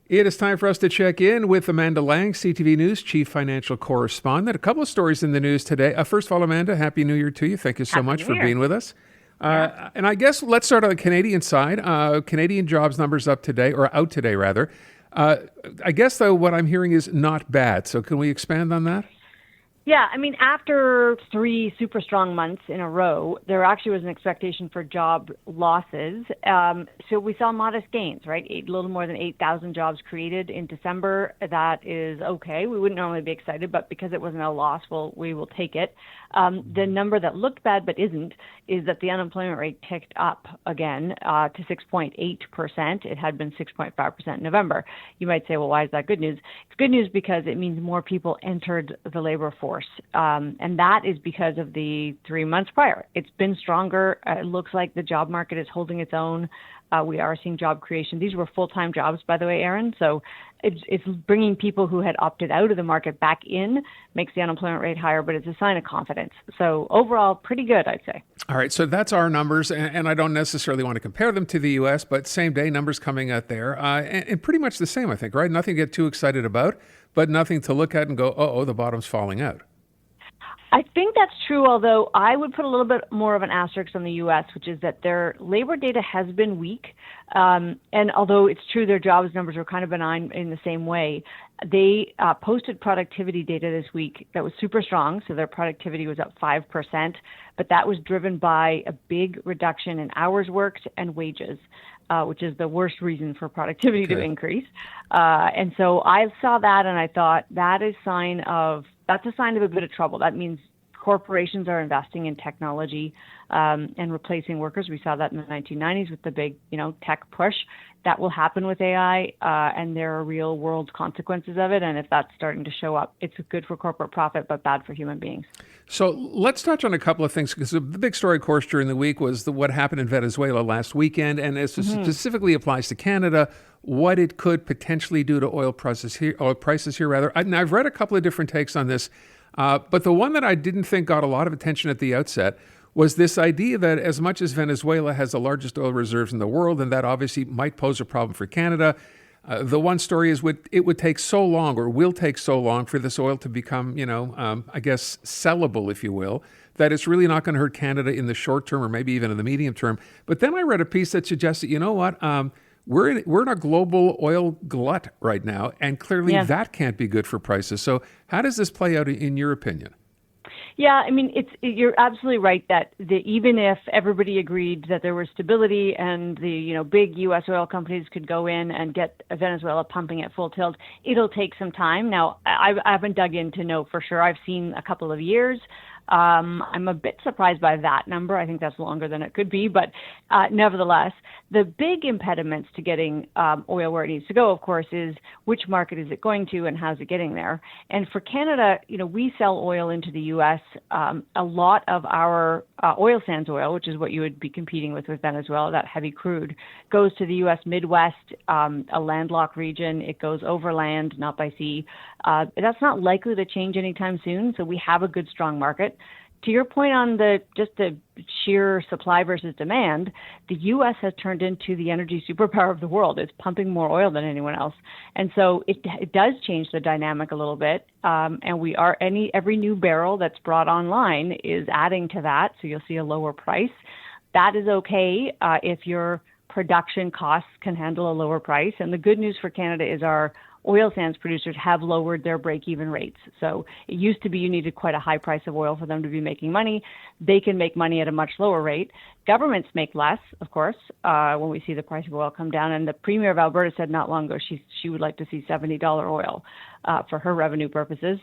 It is time for us to check in with Amanda Lang, CTV News Chief Financial Correspondent. A couple of stories in the news today. First of all, Amanda, Happy New Year to you. Thank you so Happy much New for Year. being with us. Yeah. And I guess let's start on the Canadian side. Canadian jobs numbers up today, or out today, rather. I guess, though, what I'm hearing is not bad. So can we expand on that? Yeah, I mean, after three super strong months in a row, there actually was an expectation for job losses. So we saw modest gains, right? A little more than 8,000 jobs created in December. That is okay. We wouldn't normally be excited, but because it wasn't a loss, we will take it. The number that looked bad but isn't is that the unemployment rate ticked up again to 6.8%. It had been 6.5% in November. You might say, well, why is that good news? It's good news because it means more people entered the labor force. And that is because of the 3 months prior. It's been stronger. It looks like the job market is holding its own. We are seeing job creation. These were full-time jobs, by the way, Aaron. So it's bringing people who had opted out of the market back in, makes the unemployment rate higher, but it's a sign of confidence. So overall, pretty good, I'd say. All right, so that's our numbers, and I don't necessarily want to compare them to the U.S., but same day numbers coming out there, and pretty much the same, I think, right? Nothing to get too excited about, but nothing to look at and go, the bottom's falling out. I think that's true, although I would put a little bit more of an asterisk on the U.S., which is that their labor data has been weak. And although it's true their jobs numbers were kind of benign in the same way, they posted productivity data this week that was super strong. So their productivity was up 5%, but that was driven by a big reduction in hours worked and wages. Which is the worst reason for productivity to increase. And so I saw that and I thought that's a sign of a bit of trouble. That means corporations are investing in technology and replacing workers. We saw that in the 1990s with the big, tech push. That will happen with AI, and there are real world consequences of it. And if that's starting to show up, it's good for corporate profit, but bad for human beings. So let's touch on a couple of things, because the big story, of course, during the week was what happened in Venezuela last weekend, and as specifically applies to Canada, what it could potentially do to oil prices here. And I've read a couple of different takes on this, but the one that I didn't think got a lot of attention at the outset was this idea that as much as Venezuela has the largest oil reserves in the world, and that obviously might pose a problem for Canada, the one story is it would take so long, or will take so long, for this oil to become, I guess, sellable, if you will, that it's really not going to hurt Canada in the short term or maybe even in the medium term. But then I read a piece that suggested, we're in a global oil glut right now, and clearly that can't be good for prices. So how does this play out in your opinion? Yeah, I mean, you're absolutely right that even if everybody agreed that there was stability and the big U.S. oil companies could go in and get Venezuela pumping at full tilt, it'll take some time. Now, I haven't dug in to know for sure. I've seen a couple of years. I'm a bit surprised by that number. I think that's longer than it could be, but nevertheless, the big impediments to getting oil where it needs to go, of course, is which market is it going to and how's it getting there. And for Canada, we sell oil into the U.S. A lot of our oil sands oil, which is what you would be competing with Venezuela, that heavy crude, goes to the U.S. Midwest, a landlocked region. It goes overland, not by sea. That's not likely to change anytime soon, so we have a good, strong market. To your point on the sheer supply versus demand, the U.S. has turned into the energy superpower of the world. It's pumping more oil than anyone else. And so it does change the dynamic a little bit. And every new barrel that's brought online is adding to that. So you'll see a lower price. That is okay if your production costs can handle a lower price. And the good news for Canada is our oil sands producers have lowered their break-even rates. So it used to be you needed quite a high price of oil for them to be making money. They can make money at a much lower rate. Governments make less, of course, when we see the price of oil come down. And the Premier of Alberta said not long ago she would like to see $70 oil for her revenue purposes.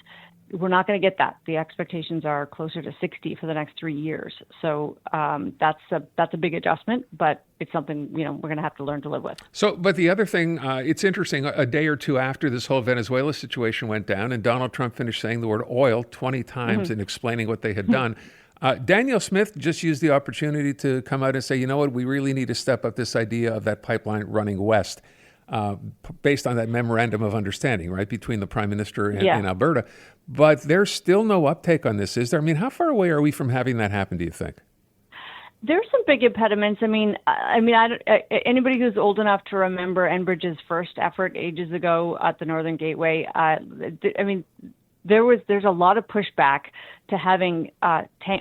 We're not going to get that. The expectations are closer to 60 for the next 3 years. So that's a big adjustment, but it's something we're going to have to learn to live with. So, but the other thing, it's interesting. A day or two after this whole Venezuela situation went down, and Donald Trump finished saying the word oil 20 times in explaining what they had done. Danielle Smith just used the opportunity to come out and say, we really need to step up this idea of that pipeline running west. Based on that memorandum of understanding, right, between the Prime Minister and Alberta. But there's still no uptake on this, is there? I mean, how far away are we from having that happen, do you think? There's some big impediments. Anybody who's old enough to remember Enbridge's first effort ages ago at the Northern Gateway, there's a lot of pushback to having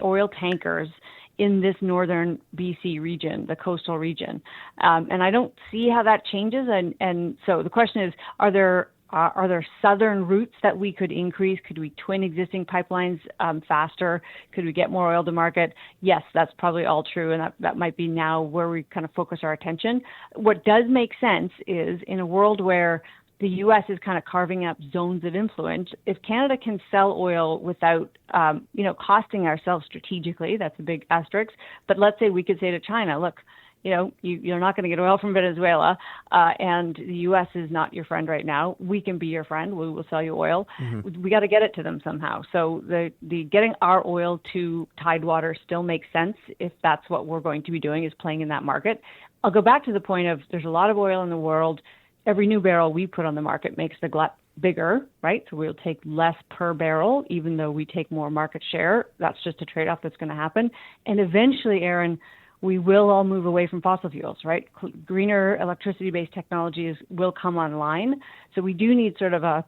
oil tankers in this northern BC region, the coastal region, and I don't see how that changes. And so the question is, are there southern routes that we could increase? Could we twin existing pipelines faster? Could we get more oil to market? Yes, that's probably all true, and that might be now where we kind of focus our attention. What does make sense is, in a world where the U.S. is kind of carving up zones of influence, if Canada can sell oil without, costing ourselves strategically, that's a big asterisk. But let's say we could say to China, look, you're not going to get oil from Venezuela, and the U.S. is not your friend right now. We can be your friend. We will sell you oil. Mm-hmm. We got to get it to them somehow. So the getting our oil to Tidewater still makes sense if that's what we're going to be doing, is playing in that market. I'll go back to the point of there's a lot of oil in the world. Every new barrel we put on the market makes the glut bigger, right? So we'll take less per barrel, even though we take more market share. That's just a trade-off that's going to happen. And eventually, Aaron, we will all move away from fossil fuels, right? Greener electricity-based technologies will come online. So we do need sort of a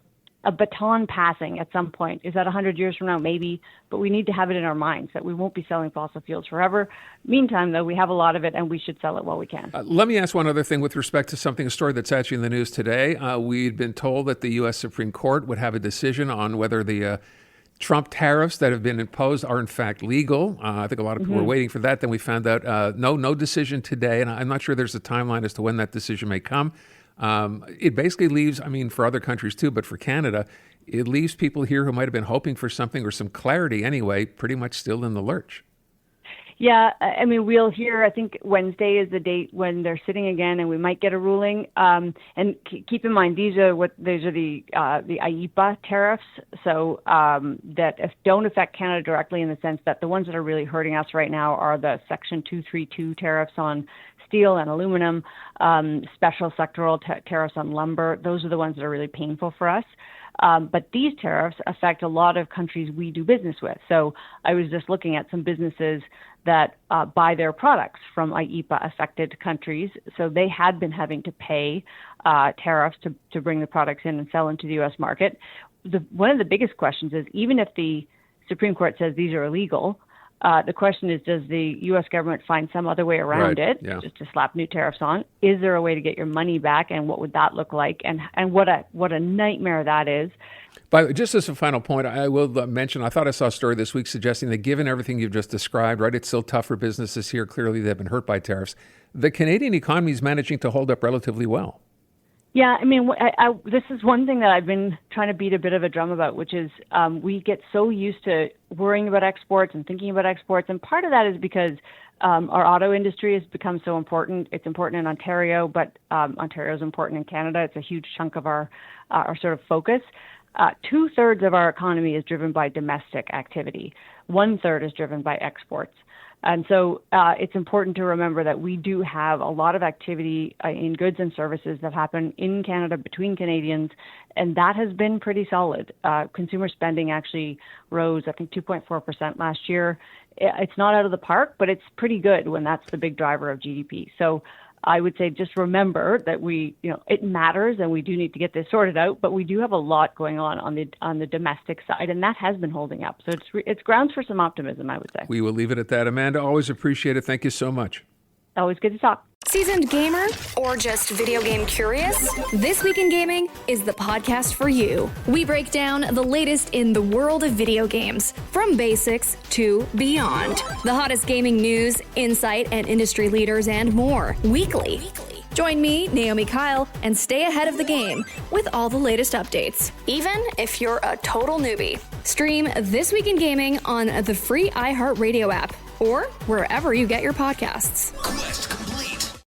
baton passing at some point. Is that 100 years from now? Maybe. But we need to have it in our minds that we won't be selling fossil fuels forever. Meantime, though, we have a lot of it, and we should sell it while we can. Let me ask one other thing with respect to a story that's actually in the news today. We'd been told that the U.S. Supreme Court would have a decision on whether the Trump tariffs that have been imposed are in fact legal. I think a lot of people were waiting for that. Then we found out no decision today, and I'm not sure there's a timeline as to when that decision may come. It basically leaves, for other countries too, but for Canada, it leaves people here who might have been hoping for something or some clarity anyway, pretty much still in the lurch. Yeah, we'll hear, I think Wednesday is the date when they're sitting again, and we might get a ruling. And keep in mind, these are the IEEPA tariffs, so that don't affect Canada directly, in the sense that the ones that are really hurting us right now are the Section 232 tariffs on steel and aluminum, special sectoral tariffs on lumber. Those are the ones that are really painful for us. But these tariffs affect a lot of countries we do business with. So I was just looking at some businesses that buy their products from IEEPA-affected countries. So they had been having to pay tariffs to bring the products in and sell into the U.S. market. One of the biggest questions is, even if the Supreme Court says these are illegal, the question is, does the U.S. government find some other way around it, just to slap new tariffs on? Is there a way to get your money back, and what would that look like? And what a nightmare that is. But just as a final point, I will mention, I thought I saw a story this week suggesting that given everything you've just described, right, it's still tough for businesses here. Clearly, they've been hurt by tariffs. The Canadian economy is managing to hold up relatively well. Yeah, this is one thing that I've been trying to beat a bit of a drum about, which is we get so used to worrying about exports and thinking about exports. And part of that is because our auto industry has become so important. It's important in Ontario, but Ontario is important in Canada. It's a huge chunk of our sort of focus. 2/3 of our economy is driven by domestic activity. 1/3 is driven by exports. And so it's important to remember that we do have a lot of activity in goods and services that happen in Canada between Canadians, and that has been pretty solid. Consumer spending actually rose, I think, 2.4% last year. It's not out of the park, but it's pretty good when that's the big driver of GDP. So I would say just remember that it matters, and we do need to get this sorted out, but we do have a lot going on the domestic side, and that has been holding up. So it's grounds for some optimism, I would say. We will leave it at that. Amanda, always appreciate it. Thank you so much. Always good to talk. Seasoned gamer or just video game curious? This Week in Gaming is the podcast for you. We break down the latest in the world of video games, from basics to beyond. The hottest gaming news, insight, and industry leaders and more, weekly. Join me, Naomi Kyle, and stay ahead of the game with all the latest updates, even if you're a total newbie. Stream This Week in Gaming on the free iHeartRadio app or wherever you get your podcasts.